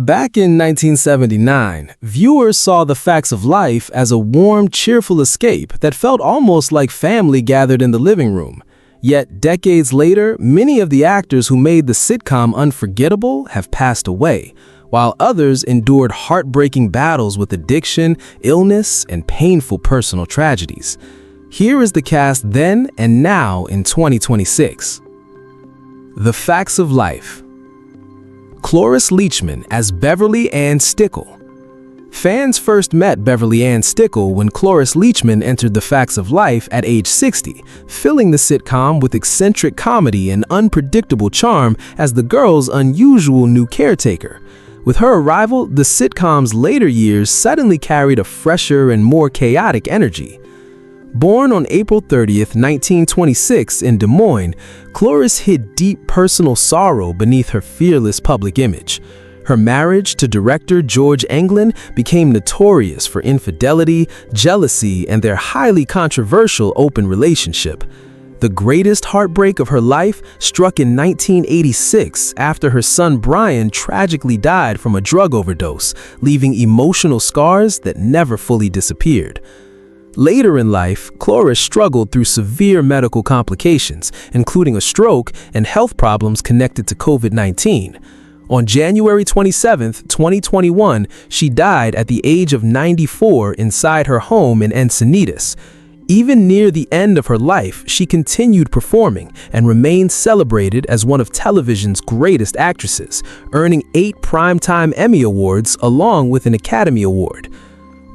Back in 1979, viewers saw The Facts of Life as a warm, cheerful escape that felt almost like family gathered in the living room. Yet, decades later, many of the actors who made the sitcom unforgettable have passed away, while others endured heartbreaking battles with addiction, illness, and painful personal tragedies. Here is the cast then and now in 2026. The Facts of Life. Cloris Leachman as Beverly Ann Stickle. Fans first met Beverly Ann Stickle when Cloris Leachman entered The Facts of Life at age 60, filling the sitcom with eccentric comedy and unpredictable charm as the girl's unusual new caretaker. With her arrival, the sitcom's later years suddenly carried a fresher and more chaotic energy. Born on April 30th, 1926 in Des Moines, Cloris hid deep personal sorrow beneath her fearless public image. Her marriage to director George Englund became notorious for infidelity, jealousy, and their highly controversial open relationship. The greatest heartbreak of her life struck in 1986 after her son Brian tragically died from a drug overdose, leaving emotional scars that never fully disappeared. Later in life, Cloris struggled through severe medical complications, including a stroke and health problems connected to COVID-19. On January 27, 2021, she died at the age of 94 inside her home in Encinitas. Even near the end of her life, she continued performing and remained celebrated as one of television's greatest actresses, earning 8 Primetime Emmy Awards along with an Academy Award.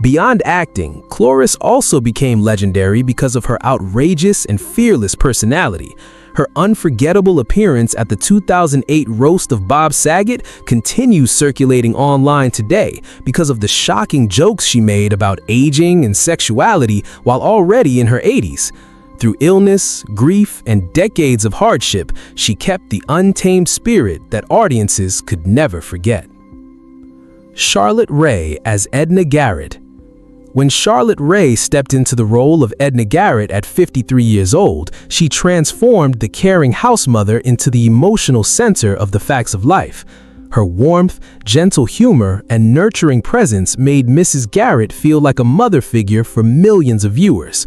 Beyond acting, Cloris also became legendary because of her outrageous and fearless personality. Her unforgettable appearance at the 2008 roast of Bob Saget continues circulating online today because of the shocking jokes she made about aging and sexuality while already in her 80s. Through illness, grief, and decades of hardship, she kept the untamed spirit that audiences could never forget. Charlotte Rae as Edna Garrett. When Charlotte Rae stepped into the role of Edna Garrett at 53 years old, she transformed the caring house mother into the emotional center of The Facts of Life. Her warmth, gentle humor, and nurturing presence made Mrs. Garrett feel like a mother figure for millions of viewers.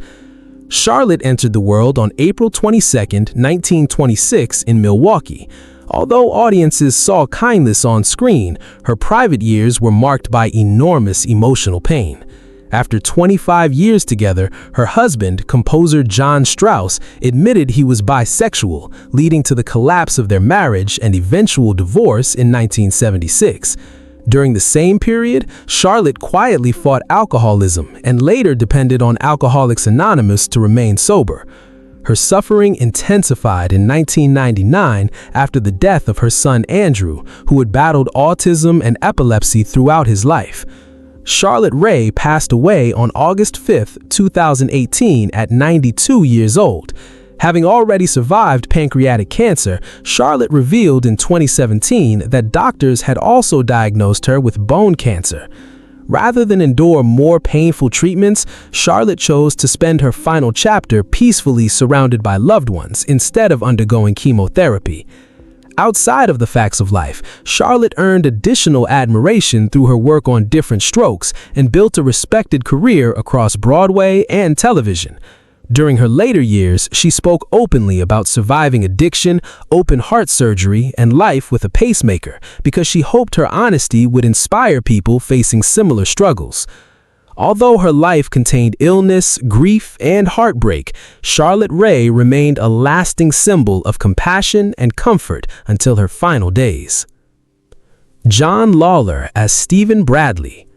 Charlotte entered the world on April 22, 1926 in Milwaukee. Although audiences saw kindness on screen, her private years were marked by enormous emotional pain. After 25 years together, her husband, composer John Strauss, admitted he was bisexual, leading to the collapse of their marriage and eventual divorce in 1976. During the same period, Charlotte quietly fought alcoholism and later depended on Alcoholics Anonymous to remain sober. Her suffering intensified in 1999 after the death of her son Andrew, who had battled autism and epilepsy throughout his life. Charlotte Rae passed away on August 5, 2018 at 92 years old. Having already survived pancreatic cancer, Charlotte revealed in 2017 that doctors had also diagnosed her with bone cancer. Rather than endure more painful treatments, Charlotte chose to spend her final chapter peacefully surrounded by loved ones instead of undergoing chemotherapy. Outside of The Facts of Life, Charlotte earned additional admiration through her work on Diff'rent Strokes and built a respected career across Broadway and television. During her later years, she spoke openly about surviving addiction, open heart surgery, and life with a pacemaker because she hoped her honesty would inspire people facing similar struggles. Although her life contained illness, grief, and heartbreak, Charlotte Rae remained a lasting symbol of compassion and comfort until her final days. John Lawler as Stephen Bradley.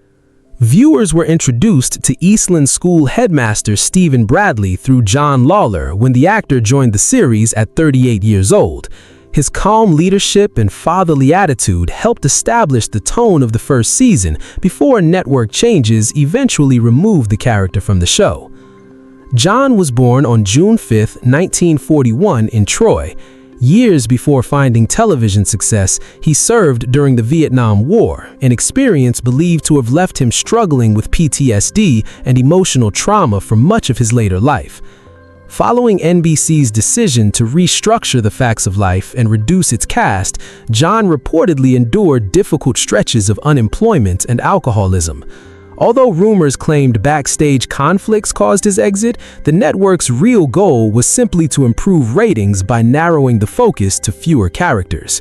Viewers were introduced to Eastland School headmaster Stephen Bradley through John Lawler when the actor joined the series at 38 years old. His calm leadership and fatherly attitude helped establish the tone of the first season before network changes eventually removed the character from the show. John was born on June 5, 1941 in Troy. Years before finding television success, he served during the Vietnam War, an experience believed to have left him struggling with PTSD and emotional trauma for much of his later life. Following NBC's decision to restructure The Facts of Life and reduce its cast, John reportedly endured difficult stretches of unemployment and alcoholism. Although rumors claimed backstage conflicts caused his exit, the network's real goal was simply to improve ratings by narrowing the focus to fewer characters.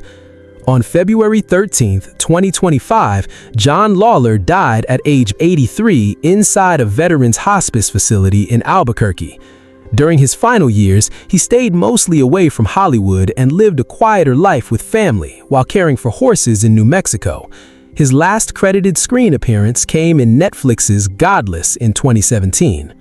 On February 13, 2025, John Lawler died at age 83 inside a veterans hospice facility in Albuquerque. During his final years, he stayed mostly away from Hollywood and lived a quieter life with family while caring for horses in New Mexico. His last credited screen appearance came in Netflix's Godless in 2017.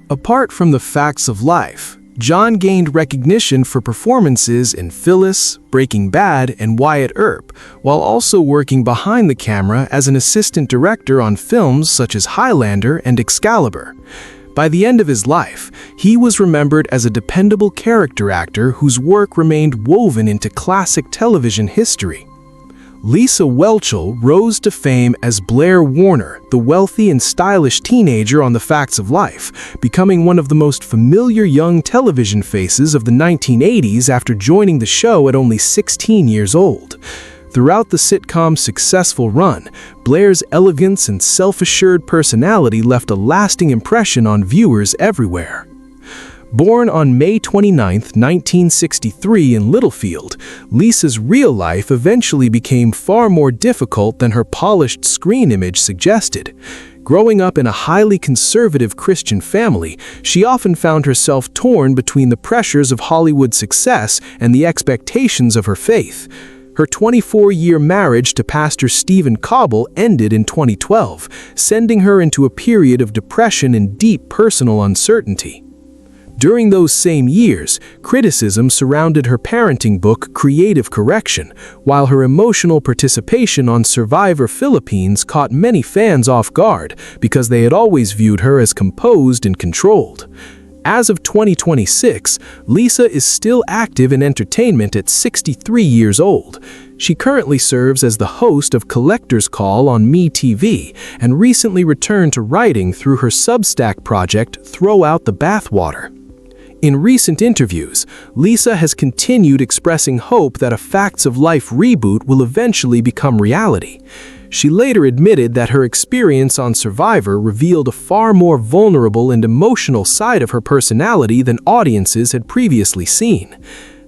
Apart from The Facts of Life, John gained recognition for performances in Phyllis, Breaking Bad, and Wyatt Earp, while also working behind the camera as an assistant director on films such as Highlander and Excalibur. By the end of his life, he was remembered as a dependable character actor whose work remained woven into classic television history. Lisa Whelchel rose to fame as Blair Warner, the wealthy and stylish teenager on The Facts of Life, becoming one of the most familiar young television faces of the 1980s after joining the show at only 16 years old. Throughout the sitcom's successful run, Blair's elegance and self-assured personality left a lasting impression on viewers everywhere. Born on May 29, 1963 in Littlefield, Lisa's real life eventually became far more difficult than her polished screen image suggested. Growing up in a highly conservative Christian family, she often found herself torn between the pressures of Hollywood success and the expectations of her faith. Her 24-year marriage to Pastor Stephen Cobble ended in 2012, sending her into a period of depression and deep personal uncertainty. During those same years, criticism surrounded her parenting book Creative Correction, while her emotional participation on Survivor Philippines caught many fans off guard because they had always viewed her as composed and controlled. As of 2026, Lisa is still active in entertainment at 63 years old. She currently serves as the host of Collector's Call on MeTV and recently returned to writing through her Substack project Throw Out the Bathwater. In recent interviews, Lisa has continued expressing hope that a Facts of Life reboot will eventually become reality. She later admitted that her experience on Survivor revealed a far more vulnerable and emotional side of her personality than audiences had previously seen.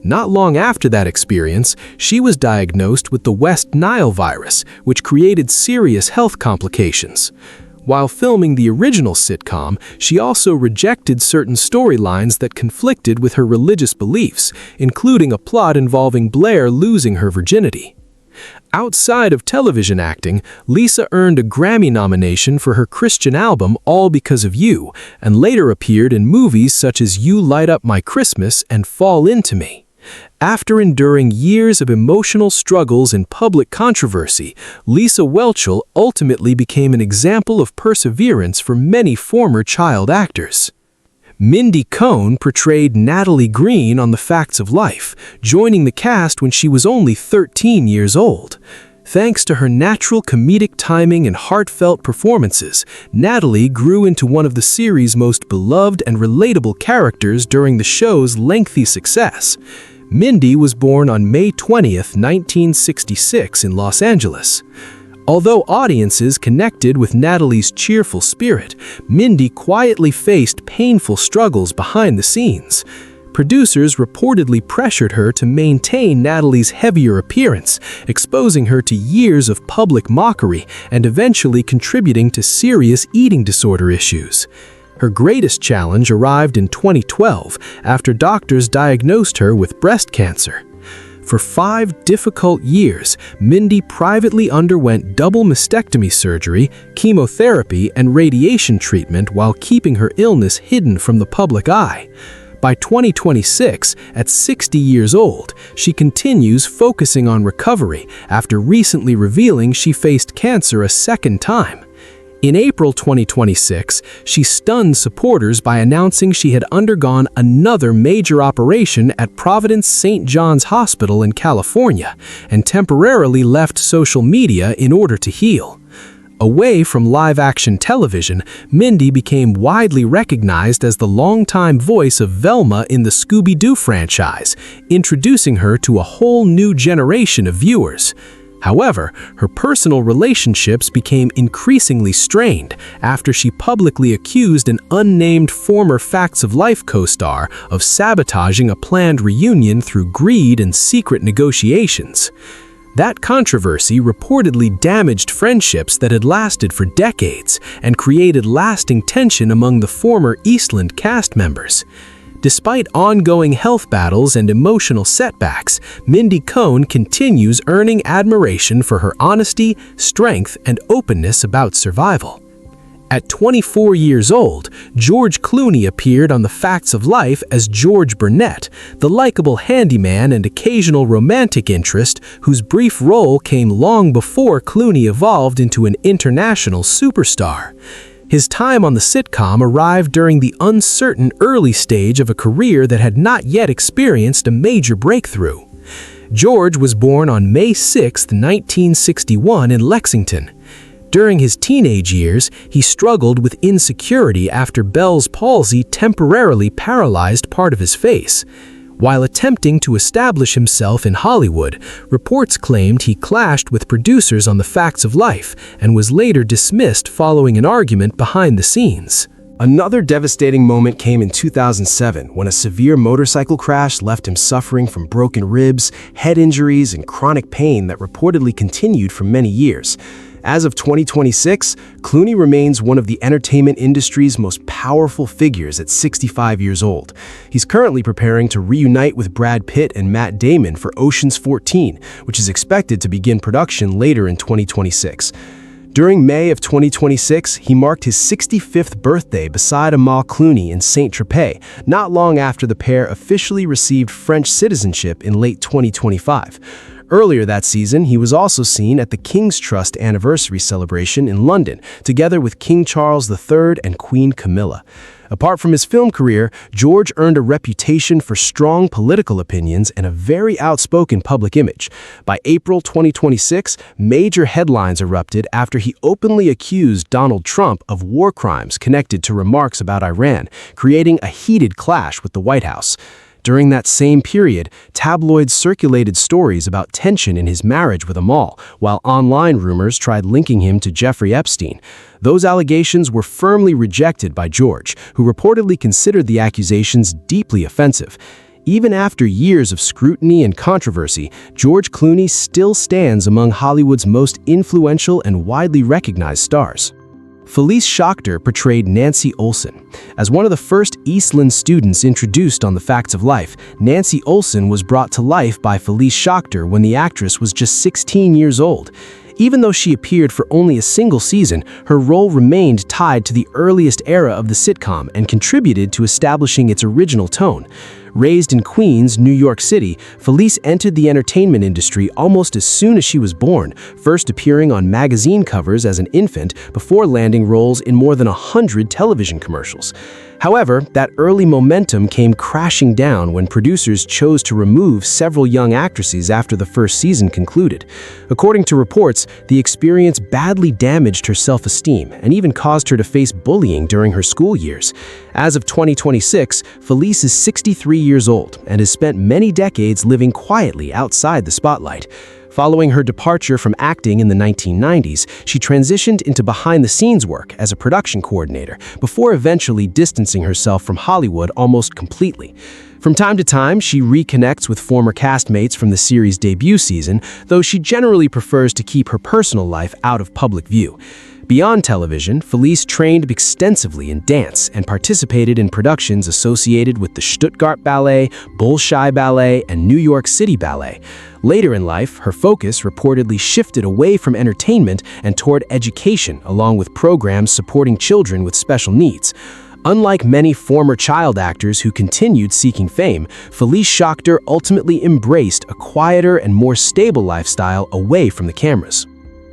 Not long after that experience, she was diagnosed with the West Nile virus, which created serious health complications. While filming the original sitcom, she also rejected certain storylines that conflicted with her religious beliefs, including a plot involving Blair losing her virginity. Outside of television acting, Lisa earned a Grammy nomination for her Christian album All Because of You, and later appeared in movies such as You Light Up My Christmas and Fall Into Me. After enduring years of emotional struggles and public controversy, Lisa Whelchel ultimately became an example of perseverance for many former child actors. Mindy Cohn portrayed Natalie Green on The Facts of Life, joining the cast when she was only 13 years old. Thanks to her natural comedic timing and heartfelt performances, Natalie grew into one of the series' most beloved and relatable characters during the show's lengthy success. Mindy was born on May 20, 1966 in Los Angeles. Although audiences connected with Natalie's cheerful spirit, Mindy quietly faced painful struggles behind the scenes. Producers reportedly pressured her to maintain Natalie's heavier appearance, exposing her to years of public mockery and eventually contributing to serious eating disorder issues. Her greatest challenge arrived in 2012 after doctors diagnosed her with breast cancer. For 5 difficult years, Mindy privately underwent double mastectomy surgery, chemotherapy, and radiation treatment while keeping her illness hidden from the public eye. By 2026, at 60 years old, she continues focusing on recovery after recently revealing she faced cancer a second time. In April 2026, she stunned supporters by announcing she had undergone another major operation at Providence St. John's Hospital in California and temporarily left social media in order to heal. Away from live-action television, Mindy became widely recognized as the longtime voice of Velma in the Scooby-Doo franchise, introducing her to a whole new generation of viewers. However, her personal relationships became increasingly strained after she publicly accused an unnamed former Facts of Life co-star of sabotaging a planned reunion through greed and secret negotiations. That controversy reportedly damaged friendships that had lasted for decades and created lasting tension among the former Eastland cast members. Despite ongoing health battles and emotional setbacks, Mindy Cohn continues earning admiration for her honesty, strength, and openness about survival. At 24 years old, George Clooney appeared on The Facts of Life as George Burnett, the likable handyman and occasional romantic interest whose brief role came long before Clooney evolved into an international superstar. His time on the sitcom arrived during the uncertain early stage of a career that had not yet experienced a major breakthrough. George was born on May 6, 1961 in Lexington. During his teenage years, he struggled with insecurity after Bell's palsy temporarily paralyzed part of his face. While attempting to establish himself in Hollywood, reports claimed he clashed with producers on The Facts of Life and was later dismissed following an argument behind the scenes. Another devastating moment came in 2007 when a severe motorcycle crash left him suffering from broken ribs, head injuries, and chronic pain that reportedly continued for many years. As of 2026, Clooney remains one of the entertainment industry's most powerful figures at 65 years old. He's currently preparing to reunite with Brad Pitt and Matt Damon for Ocean's 14, which is expected to begin production later in 2026. During May of 2026, he marked his 65th birthday beside Amal Clooney in Saint-Tropez, not long after the pair officially received French citizenship in late 2025. Earlier that season, he was also seen at the King's Trust anniversary celebration in London, together with King Charles III and Queen Camilla. Apart from his film career, George earned a reputation for strong political opinions and a very outspoken public image. By April 2026, major headlines erupted after he openly accused Donald Trump of war crimes connected to remarks about Iran, creating a heated clash with the White House. During that same period, tabloids circulated stories about tension in his marriage with Amal, while online rumors tried linking him to Jeffrey Epstein. Those allegations were firmly rejected by George, who reportedly considered the accusations deeply offensive. Even after years of scrutiny and controversy, George Clooney still stands among Hollywood's most influential and widely recognized stars. Felice Schachter portrayed Nancy Olson. As one of the first Eastland students introduced on The Facts of Life, Nancy Olson was brought to life by Felice Schachter when the actress was just 16 years old. Even though she appeared for only a single season, her role remained tied to the earliest era of the sitcom and contributed to establishing its original tone. Raised in Queens, New York City, Felice entered the entertainment industry almost as soon as she was born, first appearing on magazine covers as an infant before landing roles in more than 100 television commercials. However, that early momentum came crashing down when producers chose to remove several young actresses after the first season concluded. According to reports, the experience badly damaged her self-esteem and even caused her to face bullying during her school years. As of 2026, Felice is 63 years old and has spent many decades living quietly outside the spotlight. Following her departure from acting in the 1990s, she transitioned into behind-the-scenes work as a production coordinator before eventually distancing herself from Hollywood almost completely. From time to time, she reconnects with former castmates from the series' debut season, though she generally prefers to keep her personal life out of public view. Beyond television, Felice trained extensively in dance and participated in productions associated with the Stuttgart Ballet, Bolshoi Ballet, and New York City Ballet. Later in life, her focus reportedly shifted away from entertainment and toward education, along with programs supporting children with special needs. Unlike many former child actors who continued seeking fame, Felice Schachter ultimately embraced a quieter and more stable lifestyle away from the cameras.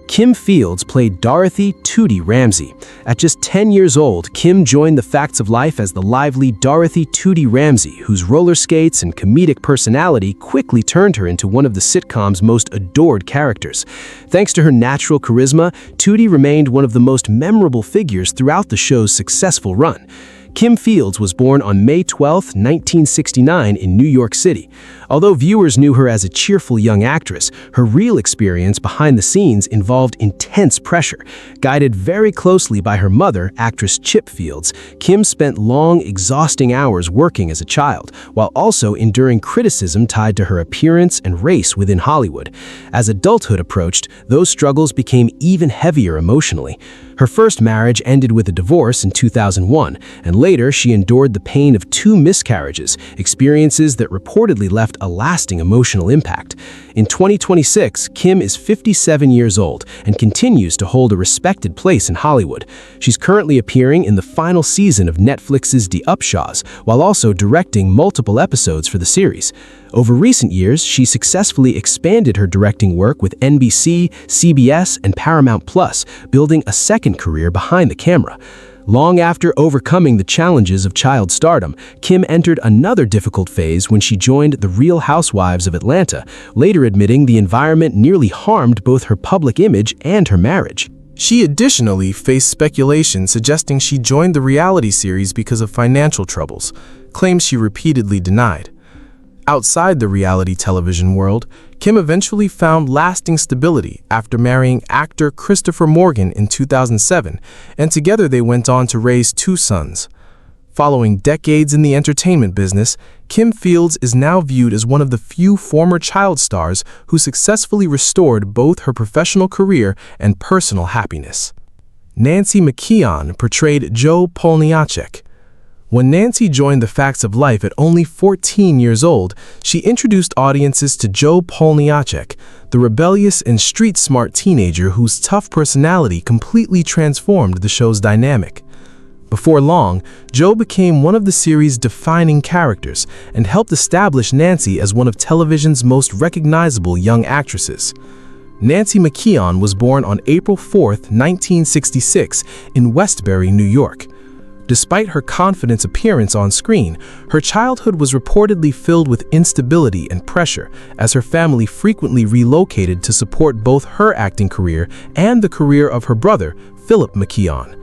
Kim Fields played Dorothy Tootie Ramsey. At just 10 years old, Kim joined The Facts of Life as the lively Dorothy Tootie Ramsey, whose roller skates and comedic personality quickly turned her into one of the sitcom's most adored characters. Thanks to her natural charisma, Tootie remained one of the most memorable figures throughout the show's successful run. Kim Fields was born on May 12, 1969 in New York City. Although viewers knew her as a cheerful young actress, her real experience behind the scenes involved intense pressure. Guided very closely by her mother, actress Chip Fields, Kim spent long, exhausting hours working as a child, while also enduring criticism tied to her appearance and race within Hollywood. As adulthood approached, those struggles became even heavier emotionally. Her first marriage ended with a divorce in 2001, and later she endured the pain of 2 miscarriages, experiences that reportedly left a lasting emotional impact. In 2026, Kim is 57 years old and continues to hold a respected place in Hollywood. She's currently appearing in the final season of Netflix's The Upshaws, while also directing multiple episodes for the series. Over recent years, she successfully expanded her directing work with NBC, CBS, and Paramount Plus, building a second career behind the camera. Long after overcoming the challenges of child stardom, Kim entered another difficult phase when she joined The Real Housewives of Atlanta, later admitting the environment nearly harmed both her public image and her marriage. She additionally faced speculation suggesting she joined the reality series because of financial troubles, claims she repeatedly denied. Outside the reality television world, Kim eventually found lasting stability after marrying actor Christopher Morgan in 2007, and together they went on to raise 2 sons. Following decades in the entertainment business, Kim Fields is now viewed as one of the few former child stars who successfully restored both her professional career and personal happiness. Nancy McKeon portrayed Jo Polniacek. When Nancy joined The Facts of Life at only 14 years old, she introduced audiences to Jo Polniacek, the rebellious and street-smart teenager whose tough personality completely transformed the show's dynamic. Before long, Jo became one of the series' defining characters and helped establish Nancy as one of television's most recognizable young actresses. Nancy McKeon was born on April 4, 1966, in Westbury, New York. Despite her confident appearance on screen, her childhood was reportedly filled with instability and pressure, as her family frequently relocated to support both her acting career and the career of her brother, Philip McKeon.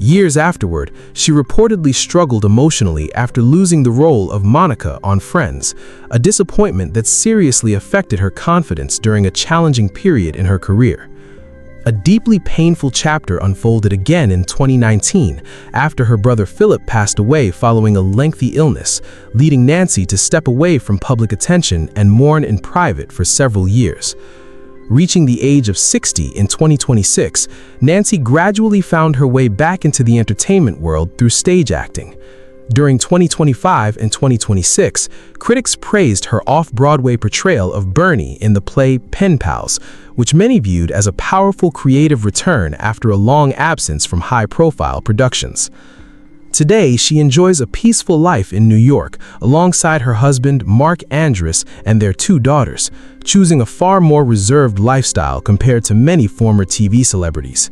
Years afterward, she reportedly struggled emotionally after losing the role of Monica on Friends, a disappointment that seriously affected her confidence during a challenging period in her career. A deeply painful chapter unfolded again in 2019 after her brother Philip passed away following a lengthy illness, leading Nancy to step away from public attention and mourn in private for several years. Reaching the age of 60 in 2026, Nancy gradually found her way back into the entertainment world through stage acting. During 2025 and 2026, critics praised her off-Broadway portrayal of Bernie in the play Pen Pals, which many viewed as a powerful creative return after a long absence from high-profile productions. Today, she enjoys a peaceful life in New York alongside her husband Mark Andrus and their 2 daughters, choosing a far more reserved lifestyle compared to many former TV celebrities.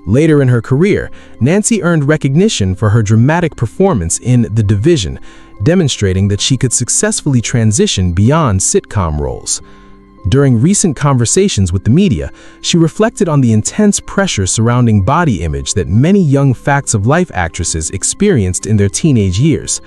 Later in her career, Nancy earned recognition for her dramatic performance in The Division, demonstrating that she could successfully transition beyond sitcom roles. During recent conversations with the media, she reflected on the intense pressure surrounding body image that many young Facts of Life actresses experienced in their teenage years.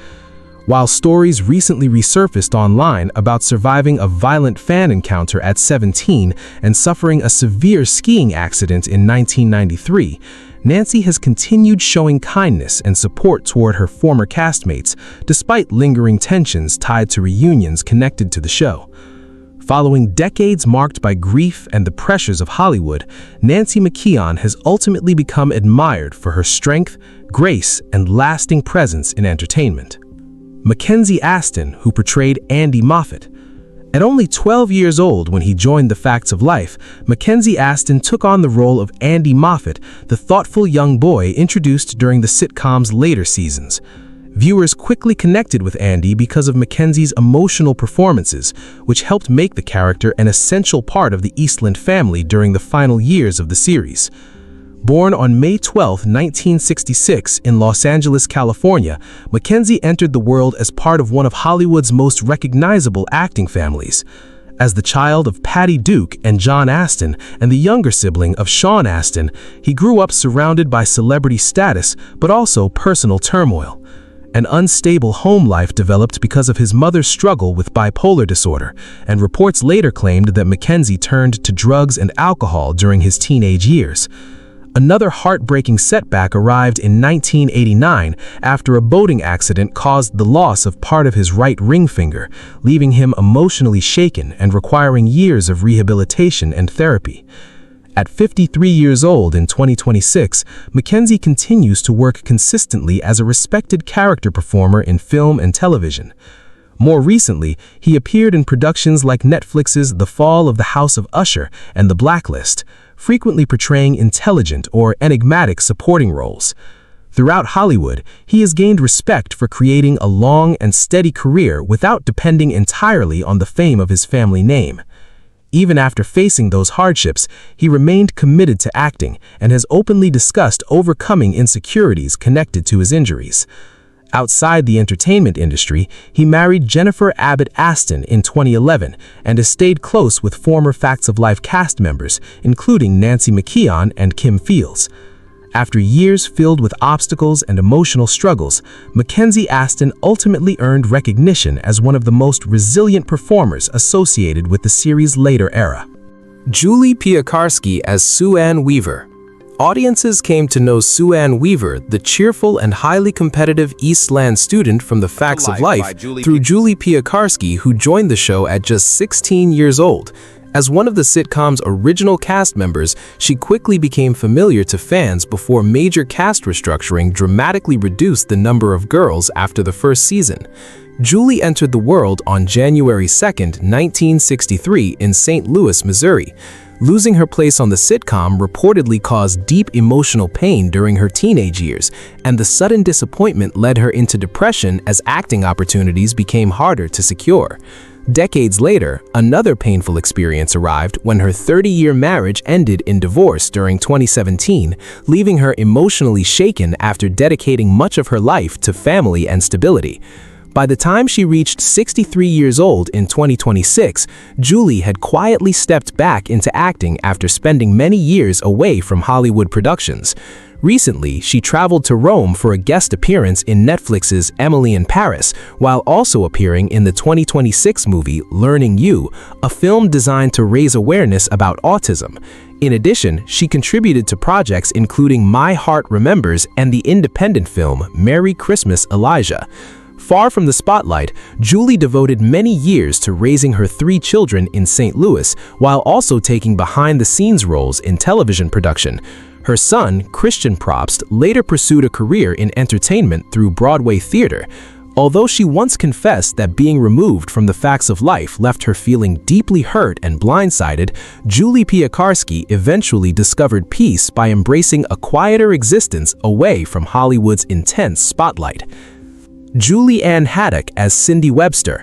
While stories recently resurfaced online about surviving a violent fan encounter at 17 and suffering a severe skiing accident in 1993, Nancy has continued showing kindness and support toward her former castmates, despite lingering tensions tied to reunions connected to the show. Following decades marked by grief and the pressures of Hollywood, Nancy McKeon has ultimately become admired for her strength, grace, and lasting presence in entertainment. Mackenzie Astin, who portrayed Andy Moffat. At only 12 years old when he joined The Facts of Life, Mackenzie Astin took on the role of Andy Moffat, the thoughtful young boy introduced during the sitcom's later seasons. Viewers quickly connected with Andy because of Mackenzie's emotional performances, which helped make the character an essential part of the Eastland family during the final years of the series. Born on May 12, 1966 in Los Angeles, California, Mackenzie entered the world as part of one of Hollywood's most recognizable acting families. As the child of Patty Duke and John Astin and the younger sibling of Sean Astin, he grew up surrounded by celebrity status but also personal turmoil. An unstable home life developed because of his mother's struggle with bipolar disorder, and reports later claimed that Mackenzie turned to drugs and alcohol during his teenage years. Another heartbreaking setback arrived in 1989 after a boating accident caused the loss of part of his right ring finger, leaving him emotionally shaken and requiring years of rehabilitation and therapy. At 53 years old in 2026, Mackenzie continues to work consistently as a respected character performer in film and television. More recently, he appeared in productions like Netflix's The Fall of the House of Usher and The Blacklist, frequently portraying intelligent or enigmatic supporting roles. Throughout Hollywood, he has gained respect for creating a long and steady career without depending entirely on the fame of his family name. Even after facing those hardships, he remained committed to acting and has openly discussed overcoming insecurities connected to his injuries. Outside the entertainment industry, he married Jennifer Abbott Astin in 2011 and has stayed close with former Facts of Life cast members, including Nancy McKeon and Kim Fields. After years filled with obstacles and emotional struggles, Mackenzie Astin ultimately earned recognition as one of the most resilient performers associated with the series' later era. Julie Piekarski as Sue Ann Weaver. Audiences came to know Sue Ann Weaver, the cheerful and highly competitive Eastland student from The Facts of Life, through Julie Piekarski, who joined the show at just 16 years old. As one of the sitcom's original cast members, she quickly became familiar to fans before major cast restructuring dramatically reduced the number of girls after the first season. Julie entered the world on January 2, 1963 in St. Louis, Missouri. Losing her place on the sitcom reportedly caused deep emotional pain during her teenage years, and the sudden disappointment led her into depression as acting opportunities became harder to secure. Decades later, another painful experience arrived when her 30-year marriage ended in divorce during 2017, leaving her emotionally shaken after dedicating much of her life to family and stability. By the time she reached 63 years old in 2026, Julie had quietly stepped back into acting after spending many years away from Hollywood productions. Recently, she traveled to Rome for a guest appearance in Netflix's Emily in Paris, while also appearing in the 2026 movie Learning You, a film designed to raise awareness about autism. In addition, she contributed to projects including My Heart Remembers and the independent film Merry Christmas, Elijah. Far from the spotlight, Julie devoted many years to raising her 3 children in St. Louis, while also taking behind-the-scenes roles in television production. Her son, Christian Probst, later pursued a career in entertainment through Broadway theater. Although she once confessed that being removed from The Facts of Life left her feeling deeply hurt and blindsided, Julie Piekarski eventually discovered peace by embracing a quieter existence away from Hollywood's intense spotlight. Julie Ann Haddock as Cindy Webster.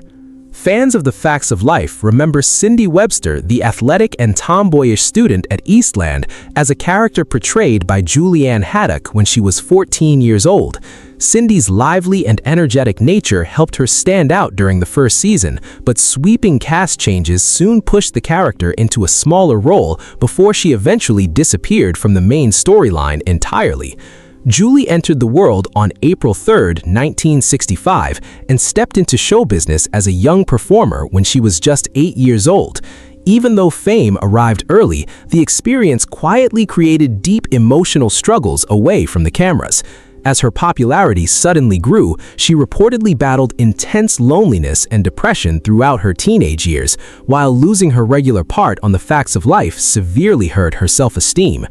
Fans of The Facts of Life remember Cindy Webster, the athletic and tomboyish student at Eastland, as a character portrayed by Julie Ann Haddock when she was 14 years old. Cindy's lively and energetic nature helped her stand out during the first season, but sweeping cast changes soon pushed the character into a smaller role before she eventually disappeared from the main storyline entirely. Julie entered the world on April 3, 1965, and stepped into show business as a young performer when she was just 8 years old. Even though fame arrived early, the experience quietly created deep emotional struggles away from the cameras. As her popularity suddenly grew, she reportedly battled intense loneliness and depression throughout her teenage years, while losing her regular part on The Facts of Life severely hurt her self-esteem.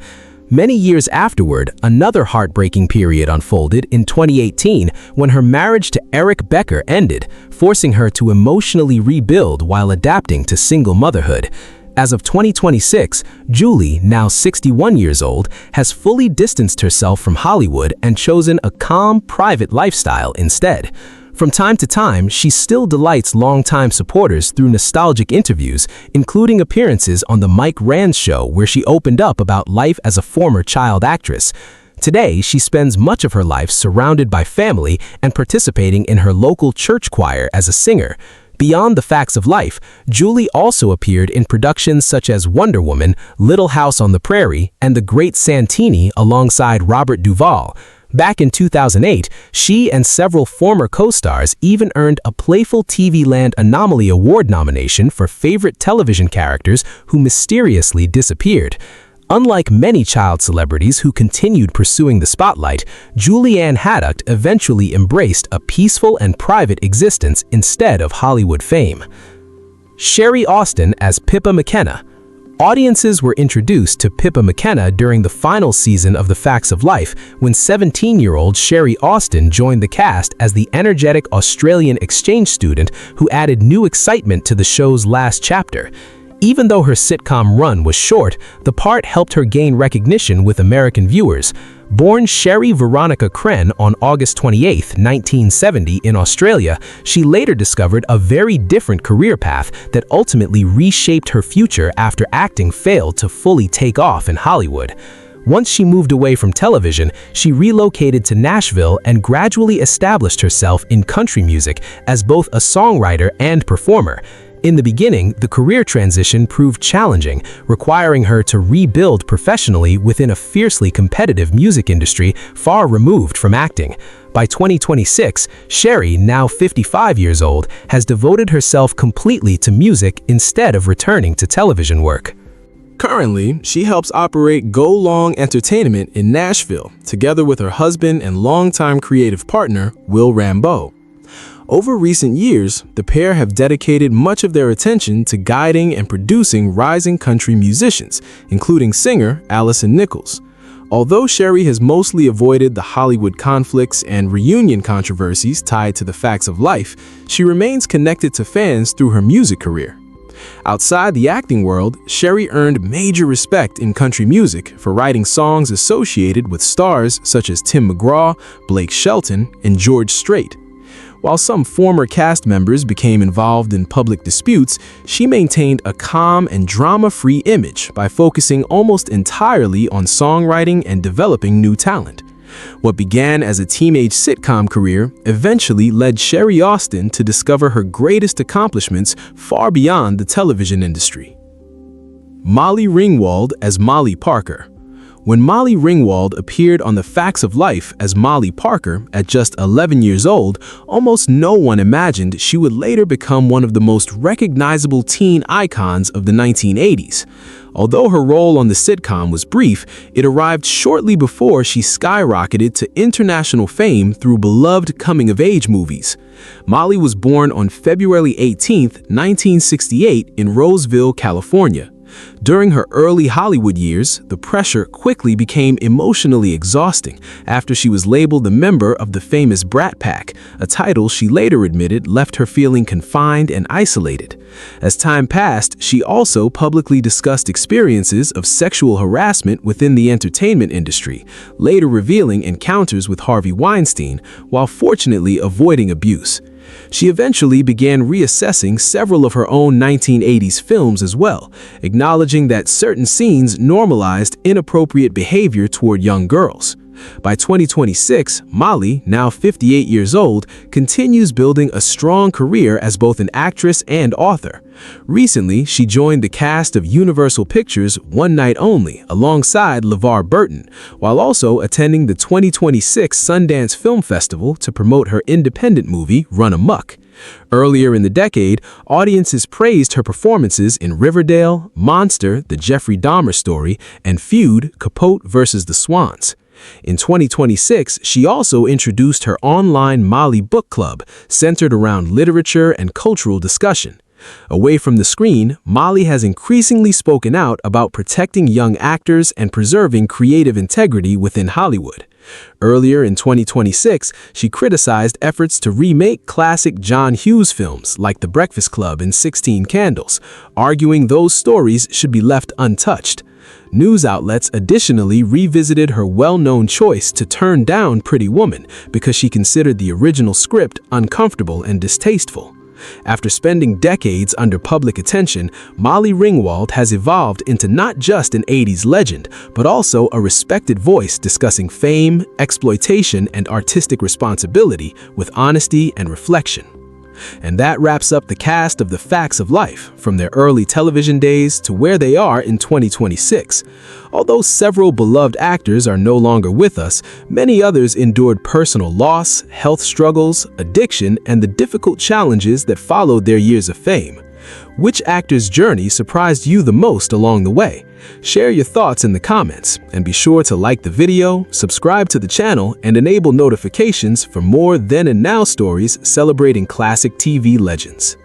Many years afterward, another heartbreaking period unfolded in 2018 when her marriage to Eric Becker ended, forcing her to emotionally rebuild while adapting to single motherhood. As of 2026, Julie, now 61 years old, has fully distanced herself from Hollywood and chosen a calm, private lifestyle instead. From time to time, she still delights longtime supporters through nostalgic interviews, including appearances on The Mike Rand Show, where she opened up about life as a former child actress. Today, she spends much of her life surrounded by family and participating in her local church choir as a singer. Beyond the facts of life, Julie also appeared in productions such as Wonder Woman, Little House on the Prairie, and The Great Santini alongside Robert Duvall. Back in 2008, she and several former co-stars even earned a Playful TV Land Anomaly Award nomination for favorite television characters who mysteriously disappeared. Unlike many child celebrities who continued pursuing the spotlight, Julianne Haddock eventually embraced a peaceful and private existence instead of Hollywood fame. Sherry Austin as Pippa McKenna. Audiences were introduced to Pippa McKenna during the final season of The Facts of Life when 17-year-old Sherry Austin joined the cast as the energetic Australian exchange student who added new excitement to the show's last chapter. Even though her sitcom run was short, the part helped her gain recognition with American viewers. Born Sherry Veronica Kren on August 28, 1970 in Australia, she later discovered a very different career path that ultimately reshaped her future after acting failed to fully take off in Hollywood. Once she moved away from television, she relocated to Nashville and gradually established herself in country music as both a songwriter and performer. In the beginning, the career transition proved challenging, requiring her to rebuild professionally within a fiercely competitive music industry far removed from acting. By 2026, Sherry, now 55 years old, has devoted herself completely to music instead of returning to television work. Currently, she helps operate Go Long Entertainment in Nashville, together with her husband and longtime creative partner, Will Rambeau. Over recent years, the pair have dedicated much of their attention to guiding and producing rising country musicians, including singer Allison Nichols. Although Sherry has mostly avoided the Hollywood conflicts and reunion controversies tied to The Facts of Life, she remains connected to fans through her music career. Outside the acting world, Sherry earned major respect in country music for writing songs associated with stars such as Tim McGraw, Blake Shelton, and George Strait. While some former cast members became involved in public disputes, she maintained a calm and drama-free image by focusing almost entirely on songwriting and developing new talent. What began as a teenage sitcom career eventually led Sherry Austin to discover her greatest accomplishments far beyond the television industry. Molly Ringwald as Molly Parker. When Molly Ringwald appeared on The Facts of Life as Molly Parker at just 11 years old, almost no one imagined she would later become one of the most recognizable teen icons of the 1980s. Although her role on the sitcom was brief, it arrived shortly before she skyrocketed to international fame through beloved coming-of-age movies. Molly was born on February 18, 1968 in Roseville, California. During her early Hollywood years, the pressure quickly became emotionally exhausting after she was labeled a member of the famous Brat Pack, a title she later admitted left her feeling confined and isolated. As time passed, she also publicly discussed experiences of sexual harassment within the entertainment industry, later revealing encounters with Harvey Weinstein, while fortunately avoiding abuse. She eventually began reassessing several of her own 1980s films as well, acknowledging that certain scenes normalized inappropriate behavior toward young girls. By 2026, Molly, now 58 years old, continues building a strong career as both an actress and author. Recently, she joined the cast of Universal Pictures' One Night Only alongside LeVar Burton, while also attending the 2026 Sundance Film Festival to promote her independent movie, Run Amok. Earlier in the decade, audiences praised her performances in Riverdale, Monster, The Jeffrey Dahmer Story, and Feud, Capote vs. the Swans. In 2026, she also introduced her online Molly Book Club, centered around literature and cultural discussion. Away from the screen, Molly has increasingly spoken out about protecting young actors and preserving creative integrity within Hollywood. Earlier in 2026, she criticized efforts to remake classic John Hughes films like The Breakfast Club and 16 Candles, arguing those stories should be left untouched. News outlets additionally revisited her well-known choice to turn down Pretty Woman because she considered the original script uncomfortable and distasteful. After spending decades under public attention, Molly Ringwald has evolved into not just an 80s legend, but also a respected voice discussing fame, exploitation, and artistic responsibility with honesty and reflection. And that wraps up the cast of The Facts of Life, from their early television days to where they are in 2026. Although several beloved actors are no longer with us, many others endured personal loss, health struggles, addiction, and the difficult challenges that followed their years of fame. Which actor's journey surprised you the most along the way? Share your thoughts in the comments, and be sure to like the video, subscribe to the channel, and enable notifications for more then and now stories celebrating classic TV legends.